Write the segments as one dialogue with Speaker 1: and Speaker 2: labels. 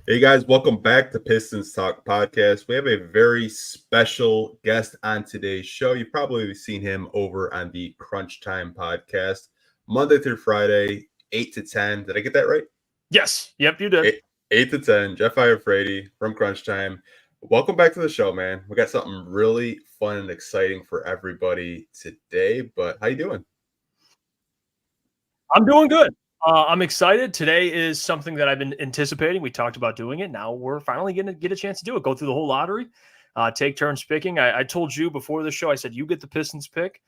Speaker 1: Hey guys, welcome back to Pistons Talk Podcast. We have a very special guest on today's show. You've probably seen him over on the Crunch Time podcast, Monday through Friday, 8 to 10. Did I get that right?
Speaker 2: Yes. Yep, you did.
Speaker 1: 8 to 10. Jeff Iafrate from Crunch Time. Welcome back to the show, man. We got something really fun and exciting for everybody today. But how you doing?
Speaker 2: I'm doing good. I'm excited. Today is something that I've been anticipating. We talked about doing it. Now we're finally going to get a chance to do it. Go through the whole lottery, take turns picking. I told you before the show, I said, you get the Pistons pick.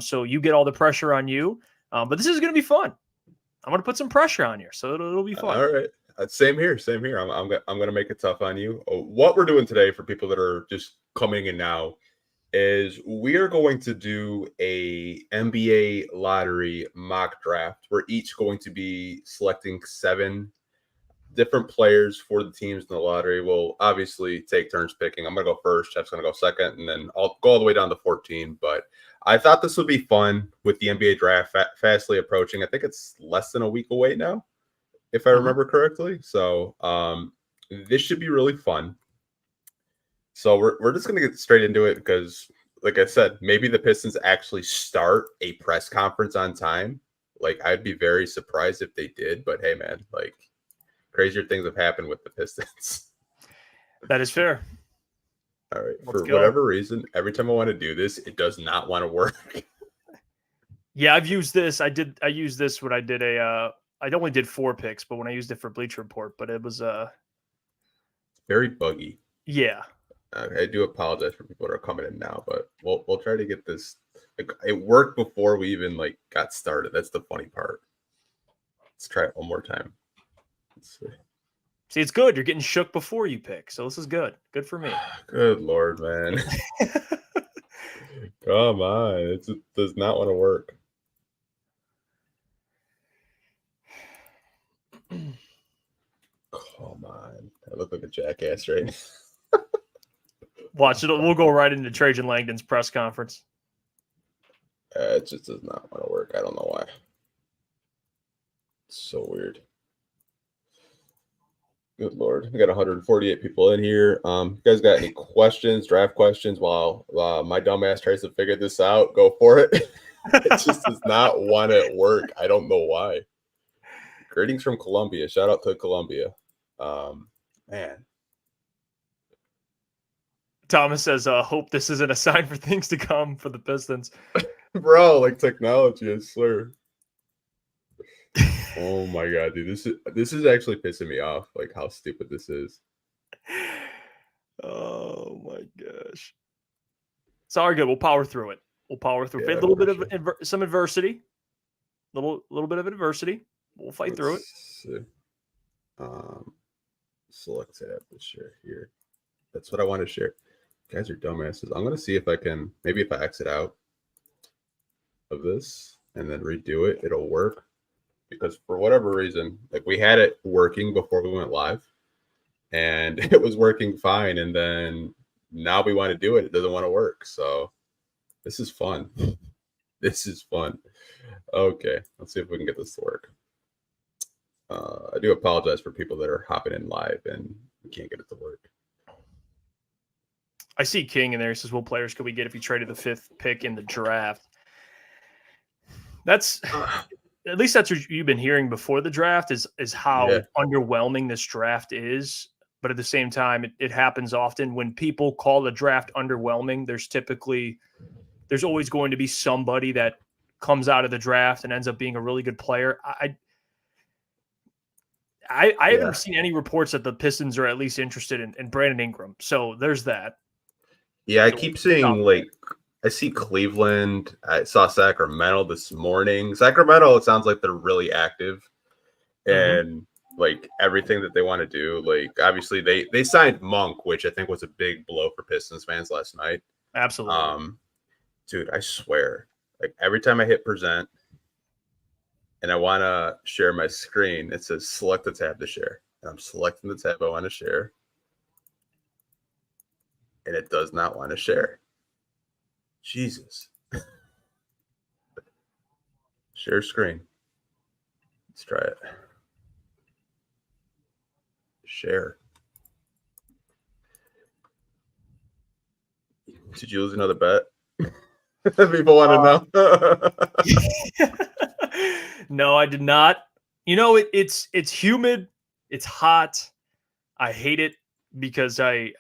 Speaker 2: So you get all the pressure on you. But this is going to be fun. I'm going to put some pressure on you. So it'll be fun.
Speaker 1: All right. Same here. I'm going to make it tough on you. What we're doing today for people that are just coming in now is we are going to do a NBA lottery mock draft. We're each going to be selecting 7 different players for the teams in the lottery. We'll obviously take turns picking. I'm going to go first. Jeff's going to go second, and then I'll go all the way down to 14. But I thought this would be fun with the NBA draft fastly approaching. I think it's less than a week away now, if I remember correctly. So this should be really fun. So we're just going to get straight into it because, like I said, maybe the Pistons actually start a press conference on time. Like, I'd be very surprised if they did. But, hey, man, like, crazier things have happened with the Pistons.
Speaker 2: That is fair.
Speaker 1: All right. For whatever reason, every time I want to do this, it does not want to work.
Speaker 2: Yeah, I've used this. I used this when I did I only did 4 picks, but when I used it for Bleacher Report, but it was
Speaker 1: very buggy.
Speaker 2: Yeah.
Speaker 1: I do apologize for people that are coming in now, but we'll try to get this. It worked before we even got started. That's the funny part. Let's try it one more time. Let's
Speaker 2: see, it's good. You're getting shook before you pick, so this is good. Good for me.
Speaker 1: Good Lord, man. Come on. It does not want to work. Come on. I look like a jackass right now.
Speaker 2: Watch it. We'll go right into Trajan Langdon's press conference.
Speaker 1: It just does not want to work. I don't know why. It's so weird. Good Lord. We got 148 people in here. You guys got any questions, draft questions while my dumbass tries to figure this out? Go for it. It just does not want to work. I don't know why. Greetings from Colombia. Shout out to Colombia. Man.
Speaker 2: Thomas says, hope this isn't a sign for things to come for the Pistons.
Speaker 1: Bro, like technology, I swear. Oh my God, dude. This is actually pissing me off, like how stupid this is.
Speaker 2: Oh my gosh. Sorry, good. We'll power through it.
Speaker 1: Yeah,
Speaker 2: a little bit of some adversity. Little bit of adversity. We'll fight through it.
Speaker 1: Select tab to share here. That's what I want to share. You guys are dumbasses. I'm gonna see if I can, maybe if I exit out of this and then redo it, it'll work. Because for whatever reason, like we had it working before we went live and it was working fine. And then now we want to do it. It doesn't want to work. So this is fun. This is fun. Okay. Let's see if we can get this to work. I do apologize for people that are hopping in live and we can't get it to work.
Speaker 2: I see King in there. He says, what players could we get if you traded the 5th pick in the draft? That's at least that's what you've been hearing before the draft is how underwhelming this draft is. But at the same time, it happens often when people call the draft underwhelming. There's always going to be somebody that comes out of the draft and ends up being a really good player. I haven't seen any reports that the Pistons are at least interested in Brandon Ingram. So there's that.
Speaker 1: Yeah, I keep seeing I see Cleveland. I saw Sacramento this morning. Sacramento, it sounds like they're really active and like everything that they want to do. Like obviously they signed Monk, which I think was a big blow for Pistons fans last night.
Speaker 2: Absolutely.
Speaker 1: Dude, I swear, like every time I hit present and I want to share my screen, it says select the tab to share. And I'm selecting the tab I want to share. And it does not want to share. Jesus. Share screen. Let's try it. Share. Did you lose another bet? People want to know.
Speaker 2: No, I did not. You know, it's humid. It's hot. I hate it because I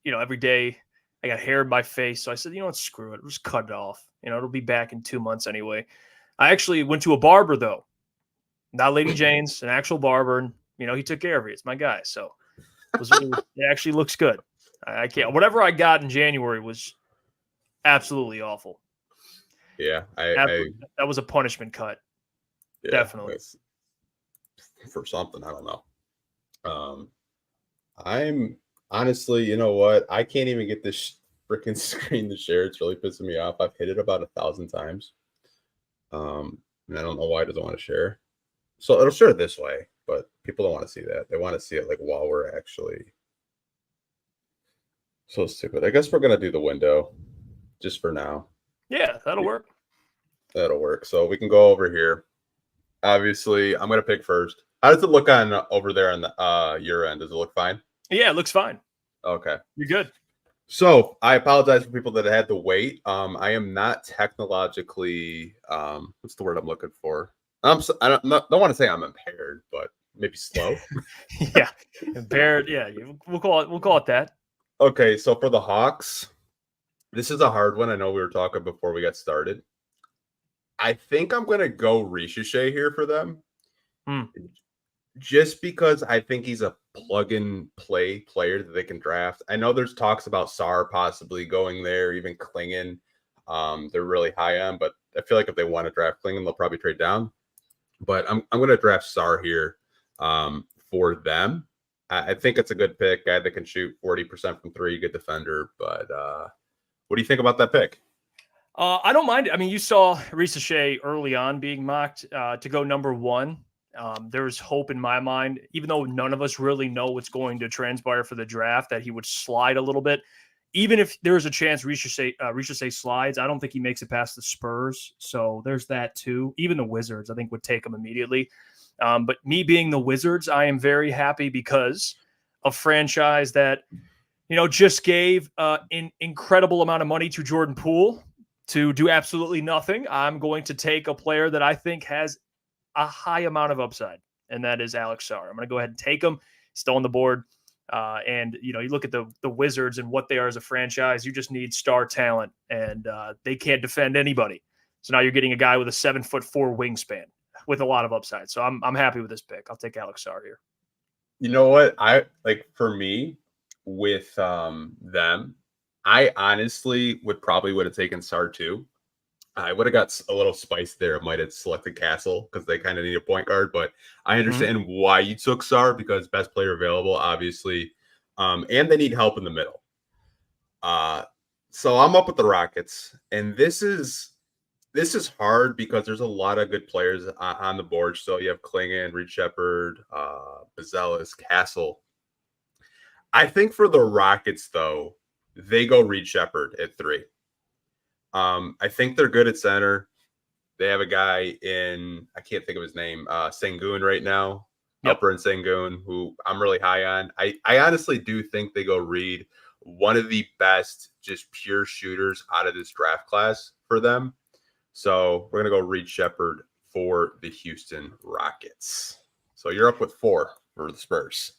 Speaker 2: every day I got hair in my face. So I said, you know what, screw it. Just cut it off. You know, it'll be back in 2 months anyway. I actually went to a barber though. Not Lady Jane's, an actual barber. And, you know, he took care of me. It's my guy. So it actually looks good. I can't. Whatever I got in January was absolutely awful.
Speaker 1: Yeah,
Speaker 2: that was a punishment cut. Yeah, definitely.
Speaker 1: For something, I don't know. I'm honestly, you know what? I can't even get this freaking screen to share. It's really pissing me off. I've hit it about 1,000 times. And I don't know why it doesn't want to share. So it'll share this way, but people don't want to see that. They want to see it like while we're actually. So stupid. I guess we're gonna do the window just for now.
Speaker 2: Yeah, that'll work.
Speaker 1: That'll work. So we can go over here. Obviously, I'm gonna pick first. How does it look on over there on the your end? Does it look fine?
Speaker 2: Yeah, it looks fine.
Speaker 1: Okay,
Speaker 2: you're good.
Speaker 1: So I apologize for people that had to wait. I am not technologically what's the word I'm looking for? I don't want to say I'm impaired, but maybe slow.
Speaker 2: Yeah, impaired. Yeah, we'll call it that.
Speaker 1: Okay, so for the Hawks, this is a hard one. I know we were talking before we got started. I think I'm going to go Ricochet here for them. Just because I think he's a plug-and-play player that they can draft. I know there's talks about Sarr possibly going there, even Klingon. They're really high on, but I feel like if they want to draft Klingon, they'll probably trade down. But I'm going to draft Sarr here for them. I think it's a good pick. Guy that can shoot 40% from three, good defender. But what do you think about that pick?
Speaker 2: I don't mind. I mean, you saw Ricochet early on being mocked to go number one. There's hope in my mind, even though none of us really know what's going to transpire for the draft, that he would slide a little bit. Even if there's a chance Ricochet slides, I don't think he makes it past the Spurs. So there's that too. Even the Wizards, I think, would take him immediately. But me being the Wizards, I am very happy because a franchise that, you know, just gave an incredible amount of money to Jordan Poole to do absolutely nothing. I'm going to take a player that I think has a high amount of upside, and that is Alex Sarr. I'm going to go ahead and take him. Still on the board. And, you know, you look at the Wizards and what they are as a franchise, you just need star talent, and they can't defend anybody. So now you're getting a guy with a 7'4" wingspan with a lot of upside. So I'm happy with this pick. I'll take Alex Sarr here.
Speaker 1: You know what? For me with them, I honestly would have taken Sarr too. I would have got a little spice there. I might have selected Castle because they kind of need a point guard, but I understand why you took Sarr because best player available, obviously, and they need help in the middle. So I'm up with the Rockets, and this is hard because there's a lot of good players on the board. So you have Klingon, Reed Shepherd, Bazelis, Castle. I think for the Rockets, though, they go Reed Shepherd at 3. I think they're good at center. They have a guy I can't think of his name, Sengun right now, Upper in Sengun, who I'm really high on. I honestly do think they go Reed, one of the best just pure shooters out of this draft class for them. So we're going to go Reed Shepherd for the Houston Rockets. So you're up with 4 for the Spurs.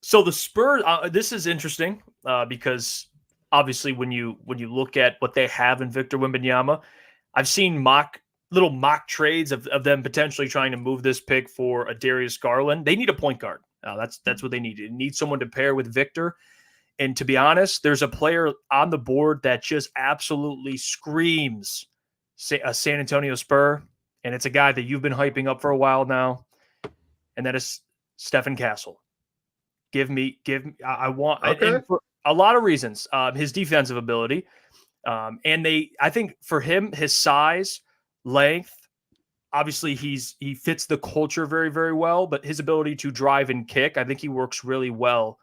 Speaker 1: So
Speaker 2: the Spurs, this is interesting because obviously when you look at what they have in Victor Wembanyama, I've seen little mock trades of them potentially trying to move this pick for a Darius Garland. They need a point guard. That's what they need. They need someone to pair with Victor. And to be honest, there's a player on the board that just absolutely screams a San Antonio Spur, and it's a guy that you've been hyping up for a while now, and that is Stephen Castle. I want for a lot of reasons. His defensive ability, and I think for him, his size, length, obviously he fits the culture very, very well, but his ability to drive and kick, I think he works really well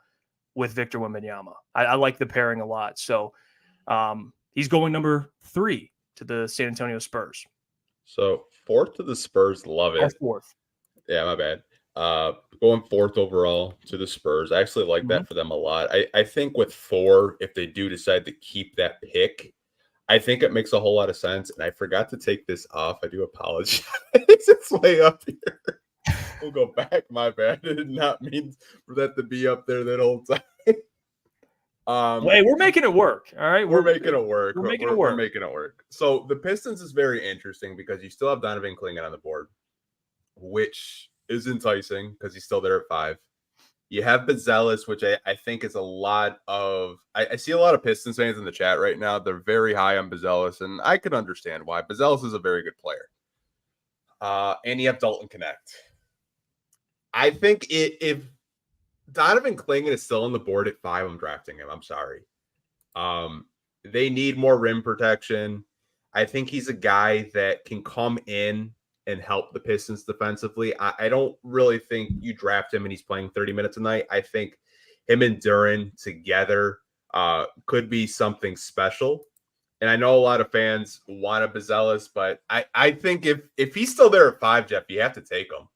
Speaker 2: with Victor Wembanyama. I like the pairing a lot. So he's going number 3 to the San Antonio Spurs.
Speaker 1: So 4th to the Spurs, love it.
Speaker 2: 4th.
Speaker 1: Yeah, my bad. Going fourth overall to the Spurs. I actually like
Speaker 2: Mhm.
Speaker 1: that for them a lot. I think with 4, if they do decide to keep that pick, I think it makes a whole lot of sense. And I forgot to take this off. I do apologize. It's way up here. We'll go back. My bad. I did not mean for that to be up there that whole time.
Speaker 2: Wait, we're making it work. All right,
Speaker 1: We're making it work.
Speaker 2: We're making it
Speaker 1: We're
Speaker 2: work.
Speaker 1: making it work. So the Pistons is very interesting because you still have Donovan Clingan on the board, which is enticing because he's still there at 5. You have Bazelis, which I think is a lot of I see a lot of Pistons fans in the chat right now. They're very high on Bazelis, and I can understand why. Bazelis is a very good player. And you have Dalton Connect. I think if Donovan Clingan is still on the board at 5, I'm drafting him. I'm sorry. They need more rim protection. I think he's a guy that can come in and help the Pistons defensively. I don't really think you draft him and he's playing 30 minutes a night. I think him and Duran together could be something special. And I know a lot of fans want a Bazelis, but I think if he's still there at 5, Jeff, you have to take him.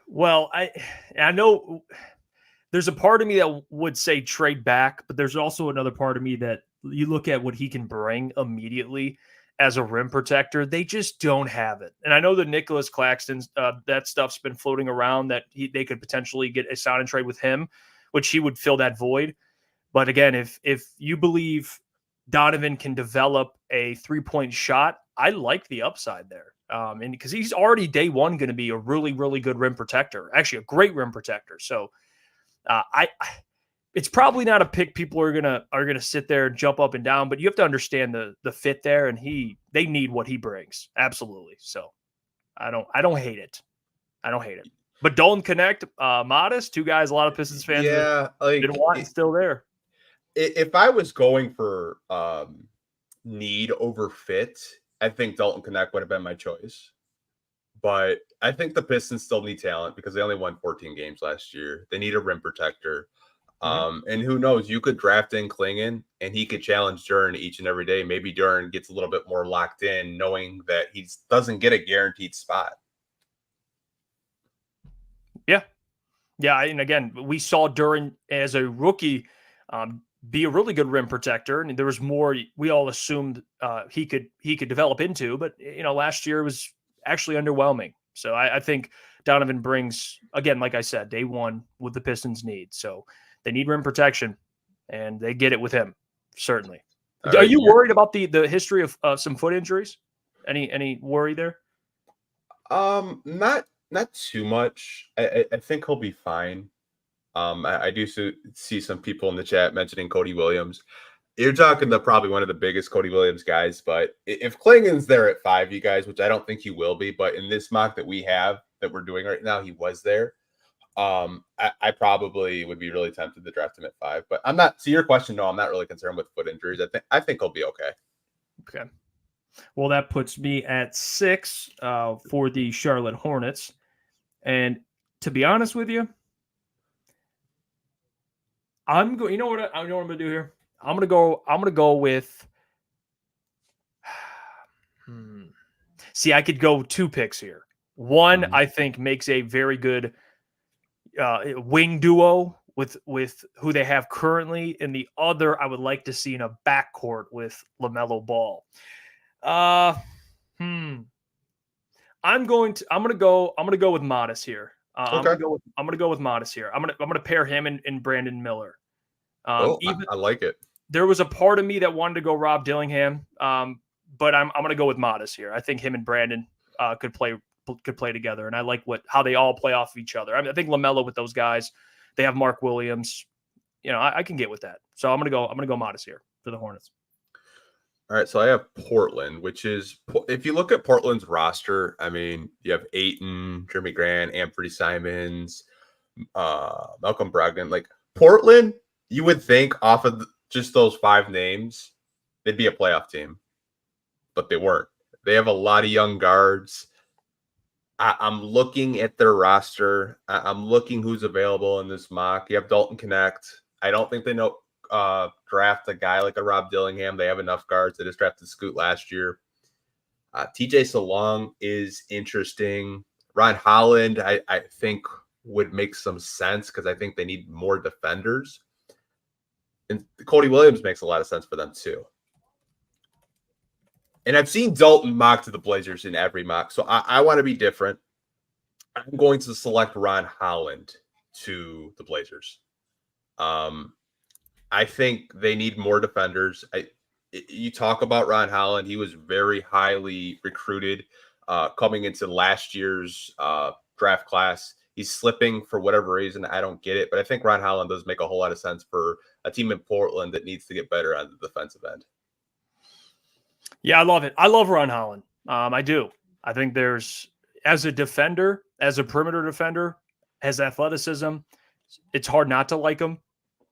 Speaker 2: Well, I know there's a part of me that would say trade back, but there's also another part of me that you look at what he can bring immediately as a rim protector. They just don't have it. And I know that Nicholas Claxton, that stuff's been floating around that they could potentially get a sign and trade with him, which he would fill that void. But again, if you believe Donovan can develop a 3-point shot, I like the upside there. And because he's already day one going to be a really, really good rim protector, actually a great rim protector. So it's probably not a pick people are gonna sit there and jump up and down, but you have to understand the fit there, and they need what he brings. Absolutely. So I don't hate it. I don't hate it. But Dalton Connect, Modest, 2 guys a lot of Pistons fans didn't want still there.
Speaker 1: If I was going for need over fit, I think Dalton Connect would have been my choice. But I think the Pistons still need talent because they only won 14 games last year. They need a rim protector. And who knows, you could draft in Clingan and he could challenge Duran each and every day. Maybe Duran gets a little bit more locked in knowing that he doesn't get a guaranteed spot.
Speaker 2: Yeah. Yeah. And again, we saw Duran as a rookie be a really good rim protector. And there was more we all assumed he could develop into. But, last year was actually underwhelming. So I think Donovan brings, again, like I said, day one what the Pistons need. So they need rim protection, and they get it with him, certainly. Are you worried about the history of some foot injuries? Any worry there?
Speaker 1: Not too much. I think he'll be fine. I do see some people in the chat mentioning Cody Williams. You're talking to probably one of the biggest Cody Williams guys, but if Clingan's there at 5, you guys, which I don't think he will be, but in this mock that we have that we're doing right now, he was there. I probably would be really tempted to draft him at 5, but I'm not. To your question, no, I'm not really concerned with foot injuries. I think he'll be okay.
Speaker 2: Okay. Well, that puts me at 6 for the Charlotte Hornets, and to be honest with you, I'm going. You know what I'm going to do here? I'm going to go with. See, I could go 2 picks here. One, I think, makes a very good wing duo with who they have currently, and the other I would like to see in a backcourt with LaMelo Ball. I'm going to go with Modest here.
Speaker 1: Okay.
Speaker 2: I'm gonna go with Modest here. I'm gonna pair him and Brandon Miller.
Speaker 1: I like it.
Speaker 2: There was a part of me that wanted to go Rob Dillingham, but I'm gonna go with Modest here. I think him and Brandon could play together, and I like how they all play off of each other. I think LaMelo with those guys, they have Mark Williams. I can get with that. So I'm gonna go Modest here for the Hornets.
Speaker 1: All right, so I have Portland, which is, if you look at Portland's roster, I mean, you have Ayton, Jeremy Grant, Anthony Simons, Malcolm Brogdon. Like Portland, you would think off of just those 5 names, they'd be a playoff team, but they weren't. They have a lot of young guards. I'm looking at their roster. I'm looking who's available in this mock. You have Dalton Connect. I don't think they know. Draft a guy like a Rob Dillingham. They have enough guards. They just drafted Scoot last year. TJ Salong is interesting. Ron Holland, I think would make some sense because I think they need more defenders. And Cody Williams makes a lot of sense for them too. And I've seen Dalton mock to the Blazers in every mock, so I want to be different. I'm going to select Ron Holland to the Blazers. I think they need more defenders. You talk about Ron Holland. He was very highly recruited coming into last year's draft class. He's slipping for whatever reason. I don't get it, but I think Ron Holland does make a whole lot of sense for a team in Portland that needs to get better on the defensive end.
Speaker 2: Yeah, I love it. I love Ron Holland. I do. I think as a defender, as a perimeter defender, has athleticism. It's hard not to like him.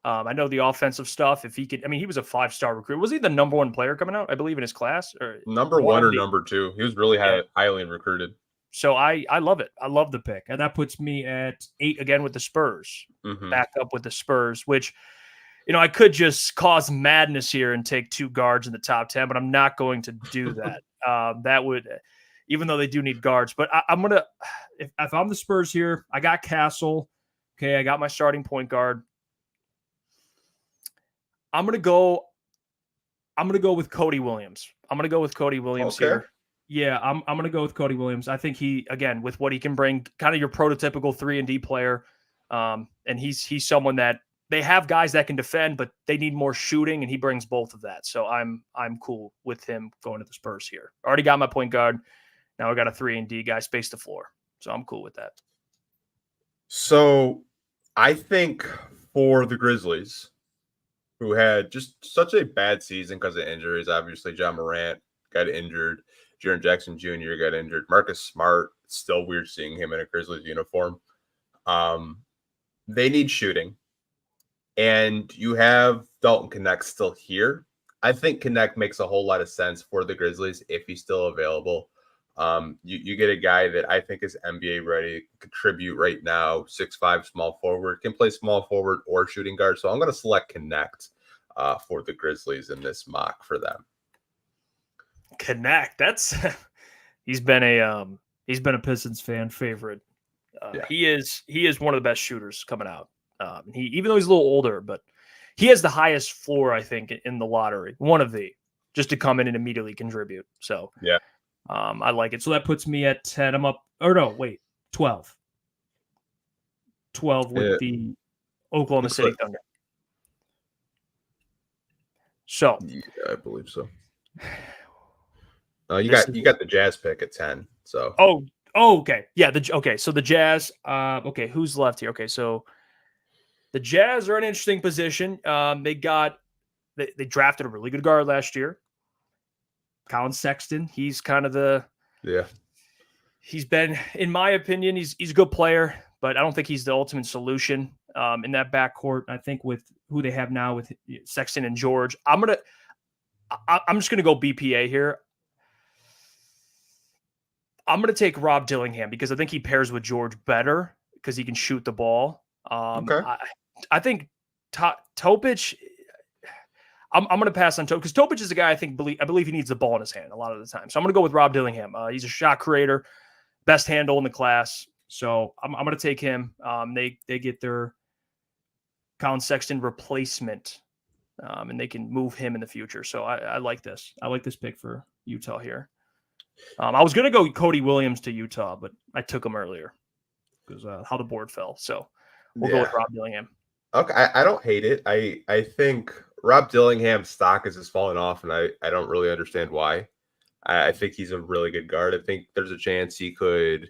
Speaker 2: I know the offensive stuff. If he could, he was a 5-star recruit. Was he the number 1 player coming out, I believe, in his class? Or
Speaker 1: number 1 or number 2? He was really highly recruited.
Speaker 2: So I love it. I love the pick. And that puts me at 8 again with the Spurs. Back up with the Spurs, which, I could just cause madness here and take 2 guards in the top 10, but I'm not going to do that. That would, even though they do need guards. But I'm going to, if I'm the Spurs here, I got Castle. Okay, I got my starting point guard. I'm going to go with Cody Williams. Here. Yeah, I'm going to go with Cody Williams. I think he, again, with what he can bring, kind of your prototypical 3-and-D player. And he's someone that they have guys that can defend, but they need more shooting, and he brings both of that. So I'm cool with him going to the Spurs here. Already got my point guard. Now I got a 3-and-D guy, space the floor. So I'm cool with that.
Speaker 1: So I think for the Grizzlies, who had just such a bad season because of injuries, obviously John Morant got injured, Jaren Jackson Jr. got injured, Marcus Smart, it's still weird seeing him in a Grizzlies uniform. They need shooting. And you have Dalton Knecht still here. I think Knecht makes a whole lot of sense for the Grizzlies if he's still available. You get a guy that I think is NBA ready, contribute right now, 6'5", small forward, can play small forward or shooting guard. So I'm going to select Knecht for the Grizzlies in this mock for them.
Speaker 2: Knecht, that's he's been a Pistons fan favorite. He is one of the best shooters coming out. Even though he's a little older, but he has the highest floor, I think, in the lottery. Just to come in and immediately contribute. So
Speaker 1: yeah.
Speaker 2: I like it. So that puts me at 10. I'm up. Or no, wait, 12. 12 with the Oklahoma City Thunder. So
Speaker 1: yeah, I believe so. You got the Jazz pick at 10. So
Speaker 2: okay. Yeah, so the Jazz. Okay, who's left here? Okay, so the Jazz are in an interesting position. They drafted a really good guard last year. Colin Sexton, he's kind of he's been, in my opinion, he's a good player, but I don't think he's the ultimate solution in that backcourt. I think with who they have now with Sexton and George, I'm just gonna go BPA here. I'm gonna take Rob Dillingham because I think he pairs with George better because he can shoot the ball.
Speaker 1: Okay.
Speaker 2: I think Topic. I'm going to pass on Topic because Topic is a guy I believe he needs the ball in his hand a lot of the time. So I'm going to go with Rob Dillingham. He's a shot creator, best handle in the class. So I'm going to take him. They get their Colin Sexton replacement, and they can move him in the future. So I like this. I like this pick for Utah here. I was going to go Cody Williams to Utah, but I took him earlier because how the board fell. So we'll go with Rob Dillingham.
Speaker 1: Okay, I don't hate it. I think Rob Dillingham's stock has just fallen off, and I don't really understand why. I think he's a really good guard. I think there's a chance he could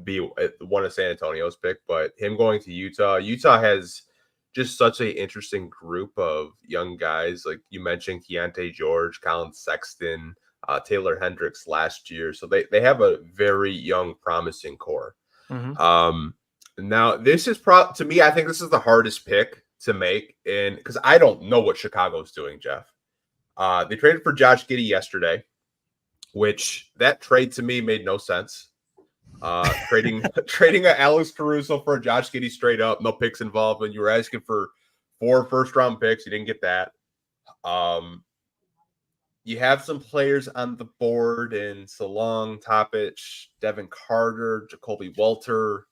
Speaker 1: be one of San Antonio's pick, but him going to Utah has just such an interesting group of young guys. Like you mentioned, Keontae George, Colin Sexton, Taylor Hendricks last year. So they have a very young, promising core. Mm-hmm. Now, this is to me, I think this is the hardest pick to make, and because I don't know what Chicago's doing, Jeff. They traded for Josh Giddey yesterday, which that trade to me made no sense. Trading a Alex Caruso for a Josh Giddey straight up, no picks involved. When you were asking for 4 first-round picks, you didn't get that. you have some players on the board in Salong, Topic, Devin Carter, Jacoby Walter.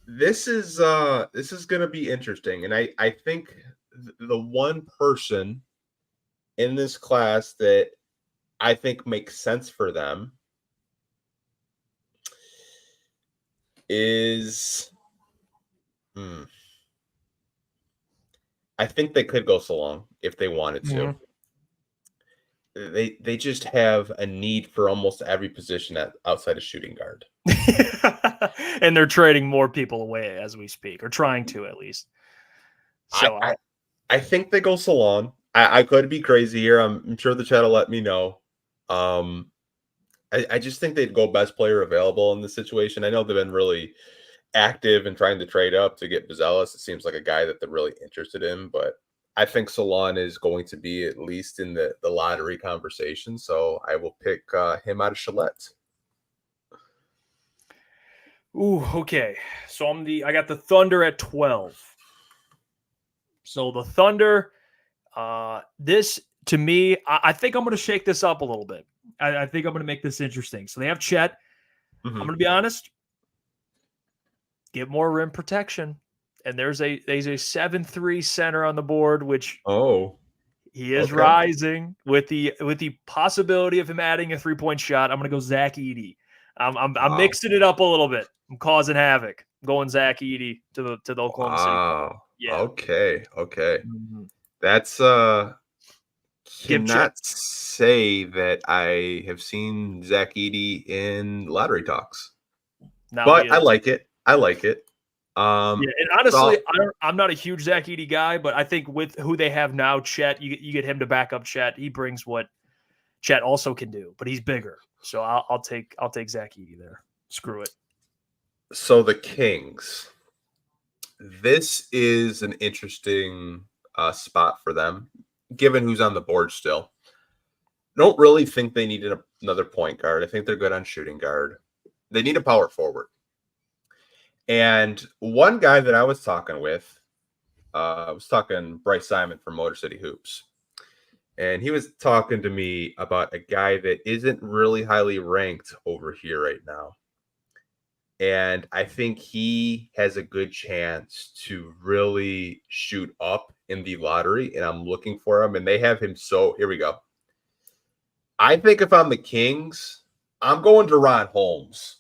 Speaker 1: This is going to be interesting, and I think the one person in this class that I think makes sense for them is I think they could go Salong if they wanted to. They just have a need for almost every position outside of shooting guard.
Speaker 2: And they're trading more people away as we speak, or trying to at least. So
Speaker 1: I think they go Salon. I could be crazy here. I'm sure the chat will let me know. I just think they'd go best player available in this situation. I know they've been really active and trying to trade up to get Buzelis. It seems like a guy that they're really interested in, but I think Salon is going to be at least in the lottery conversation. So I will pick him out of Gillette.
Speaker 2: Ooh, okay. So I got the Thunder at 12. So the Thunder, this to me, I think I'm going to shake this up a little bit. I think I'm going to make this interesting. So they have Chet. I'm going to be honest. Get more rim protection. And there's a 7-3 center on the board, which he is rising with the possibility of him adding a 3-point shot. I'm going to go Zach Edey. I'm mixing it up a little bit. I'm causing havoc. I'm going Zach Edey to the Oklahoma City. Yeah.
Speaker 1: Okay. That's cannot say that I have seen Zach Edey in lottery talks. But I like it.
Speaker 2: And honestly, I'm not a huge Zach Edey guy, but I think with who they have now, Chet, you get him to back up Chet. He brings what Chet also can do, but he's bigger. So I'll take Zach Edey there. Screw it.
Speaker 1: So the Kings. This is an interesting spot for them, given who's on the board still. Don't really think they need another point guard. I think they're good on shooting guard. They need a power forward. And one guy that I was talking with, I was talking Bryce Simon from Motor City Hoops. And he was talking to me about a guy that isn't really highly ranked over here right now. And I think he has a good chance to really shoot up in the lottery. And I'm looking for him. And they have him. So here we go. I think if I'm the Kings, I'm going to Ron Holmes.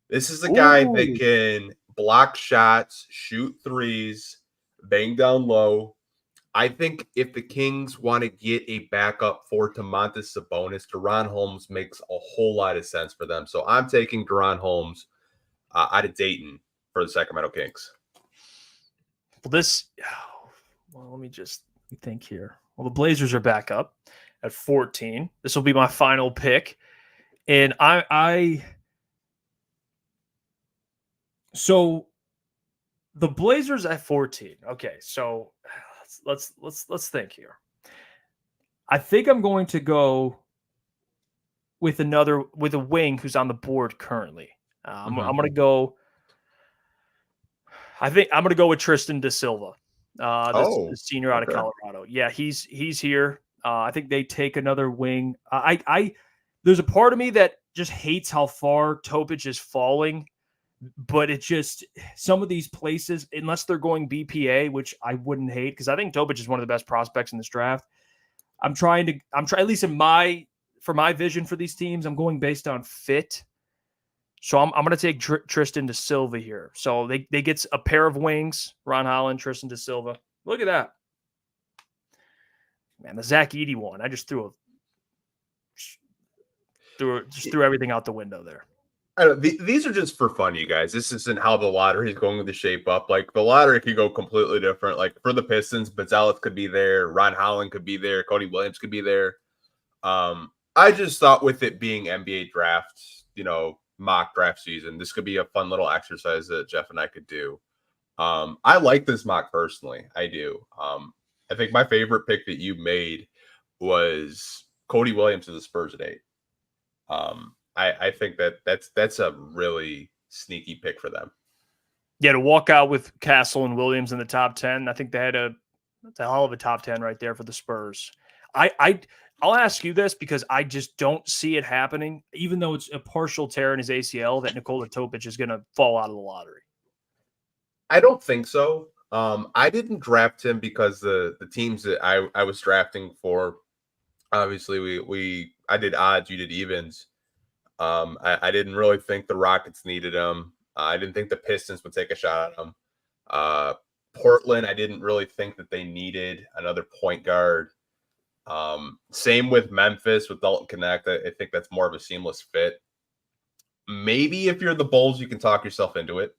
Speaker 1: This is a guy that can block shots, shoot threes, bang down low. I think if the Kings want to get a backup for Domantas Sabonis, Deron Holmes makes a whole lot of sense for them. So I'm taking Deron Holmes out of Dayton for the Sacramento Kings.
Speaker 2: Well, let me just think here. Well, the Blazers are back up at 14. This will be my final pick. And so the Blazers at 14. Okay, so let's think here. I think I'm going to go with a wing who's on the board currently. I'm going to go. I think I'm going to go with Tristan Da Silva, the senior out of Colorado. Yeah, he's here. I think they take another wing. There's a part of me that just hates how far Topic is falling. But it's just some of these places, unless they're going BPA, which I wouldn't hate because I think Topic is one of the best prospects in this draft. I'm trying at least for my vision for these teams, I'm going based on fit. So I'm going to take Tristan Da Silva here. So they get a pair of wings, Ron Holland, Tristan Da Silva. Look at that. Man, the Zach Edey one, I just threw everything out the window there.
Speaker 1: I don't, these are just for fun, you guys. This isn't how the lottery is going to shape up. Like the lottery could go completely different. Like for the Pistons, Buzelis could be there, Ron Holland could be there, Cody Williams could be there. I just thought with it being NBA draft, mock draft season, this could be a fun little exercise that Jeff and I could do. I like this mock personally. I do. I think my favorite pick that you made was Cody Williams to the Spurs at 8. I think that's a really sneaky pick for them.
Speaker 2: Yeah, to walk out with Castle and Williams in the top 10, I think they had that's a hell of a top 10 right there for the Spurs. I'll ask you this because I just don't see it happening, even though it's a partial tear in his ACL, that Nikola Topic is going to fall out of the lottery.
Speaker 1: I don't think so. I didn't draft him because the teams that I was drafting for, obviously I did odds, you did evens. I didn't really think the Rockets needed him. I didn't think the Pistons would take a shot on him. Portland, I didn't really think that they needed another point guard. Same with Memphis with Dalton Connect. I think that's more of a seamless fit. Maybe if you're the Bulls, you can talk yourself into it.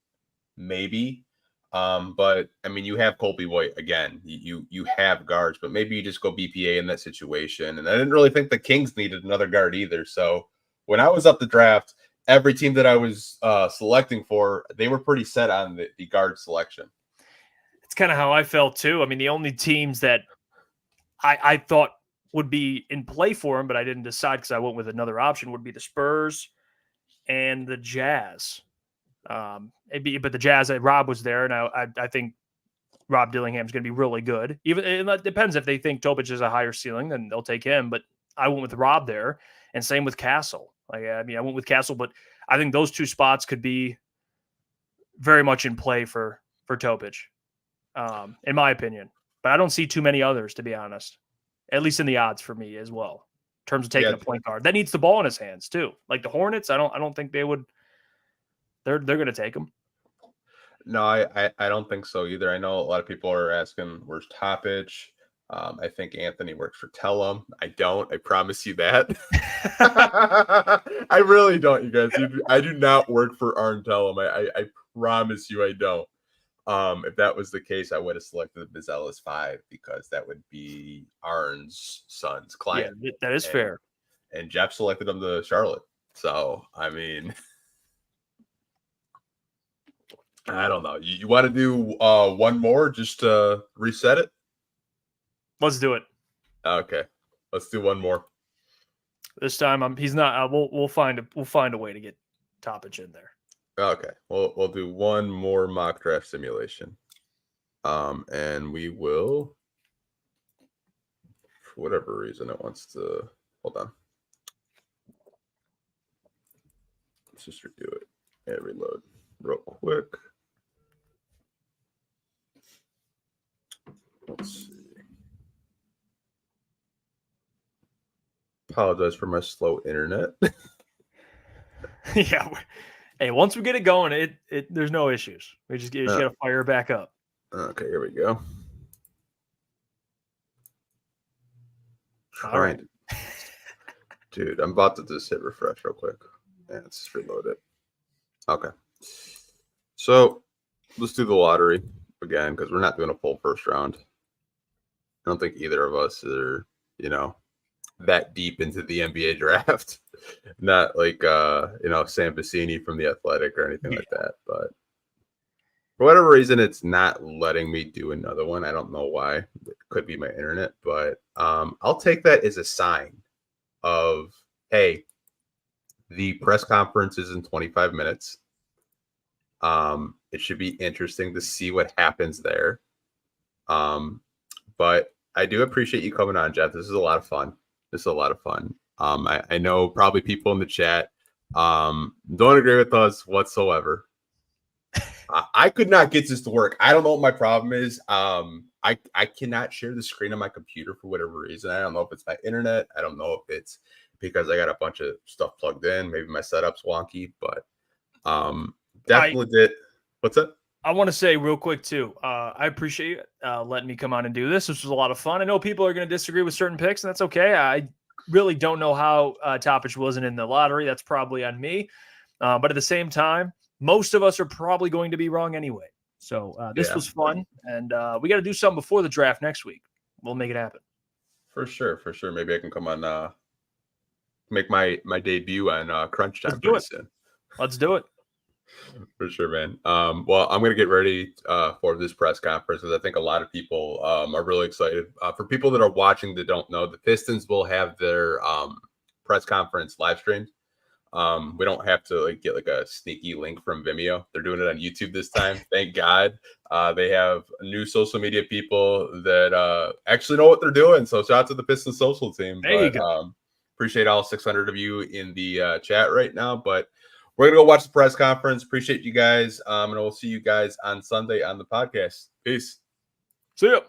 Speaker 1: Maybe. But I mean, you have Colby White again. You have guards, but maybe you just go BPA in that situation. And I didn't really think the Kings needed another guard either. So when I was up the draft, every team that I was selecting for, they were pretty set on the guard selection.
Speaker 2: It's kind of how I felt too. I mean, the only teams that I thought would be in play for him, but I didn't decide because I went with another option, would be the Spurs and the Jazz. But the Jazz, Rob was there, and I think Rob Dillingham's going to be really good. Even it depends if they think Topic is a higher ceiling, then they'll take him. But I went with Rob there, and same with Castle. I went with Castle, but I think those two spots could be very much in play for Topic, in my opinion. But I don't see too many others, to be honest. At least in the odds for me as well, in terms of taking a point guard that needs the ball in his hands too. Like the Hornets, I don't think they would. They're going to take him.
Speaker 1: No, I don't think so either. I know a lot of people are asking where's Topic. I think Anthony works for Tellum. I don't. I promise you that. I really don't, you guys. I do not work for Arn Tellum. I promise you I don't. If that was the case, I would have selected Bizel as 5 because that would be Arn's son's client.
Speaker 2: Yeah, that is fair.
Speaker 1: And Jeff selected him to Charlotte. So, I mean, I don't know. You want to do one more just to reset it?
Speaker 2: Let's do it.
Speaker 1: Okay, let's do one more.
Speaker 2: This time, he's not. We'll find a way to get Topic in there.
Speaker 1: Okay, we'll do one more mock draft simulation, and we will, for whatever reason, it wants to hold on. Let's just redo it and reload real quick. Let's see. Apologize for my slow internet.
Speaker 2: Yeah. Hey, once we get it going, there's no issues. We just got to fire it back up.
Speaker 1: Okay, here we go.
Speaker 2: All right.
Speaker 1: Dude, I'm about to just hit refresh real quick. And let's just reload it. Okay. So let's do the lottery again because we're not doing a full first round. I don't think either of us are, that deep into the NBA draft. Not like Sam Vecini from The Athletic or anything like that. But for whatever reason, it's not letting me do another one. I don't know why. It could be my internet, but I'll take that as a sign of, hey, the press conference is in 25 minutes. It should be interesting to see what happens there. But I do appreciate you coming on, Jeff. This is a lot of fun. I know probably people in the chat don't agree with us whatsoever. I could not get this to work. I don't know what my problem is. I cannot share the screen on my computer for whatever reason. I don't know if it's my internet. I don't know if it's because I got a bunch of stuff plugged in. Maybe my setup's wonky, but definitely did. What's up?
Speaker 2: I want to say real quick too. I appreciate letting me come on and do this. This was a lot of fun. I know people are going to disagree with certain picks, and that's okay. I really don't know how Topic wasn't in the lottery. That's probably on me. But at the same time, most of us are probably going to be wrong anyway. So this was fun, and we got to do something before the draft next week. We'll make it happen.
Speaker 1: For sure. Maybe I can come on, make my debut on Crunch Time pretty soon.
Speaker 2: Let's do it.
Speaker 1: For sure, man. Well, I'm going to get ready for this press conference because I think a lot of people are really excited. For people that are watching that don't know, the Pistons will have their press conference live streamed. We don't have to like get like a sneaky link from Vimeo. They're doing it on YouTube this time. Thank God. They have new social media people that actually know what they're doing. So shout out to the Pistons social team.
Speaker 2: There you go.
Speaker 1: Appreciate all 600 of you in the chat right now. But we're gonna go watch the press conference. Appreciate you guys. And we'll see you guys on Sunday on the podcast. Peace.
Speaker 2: See ya.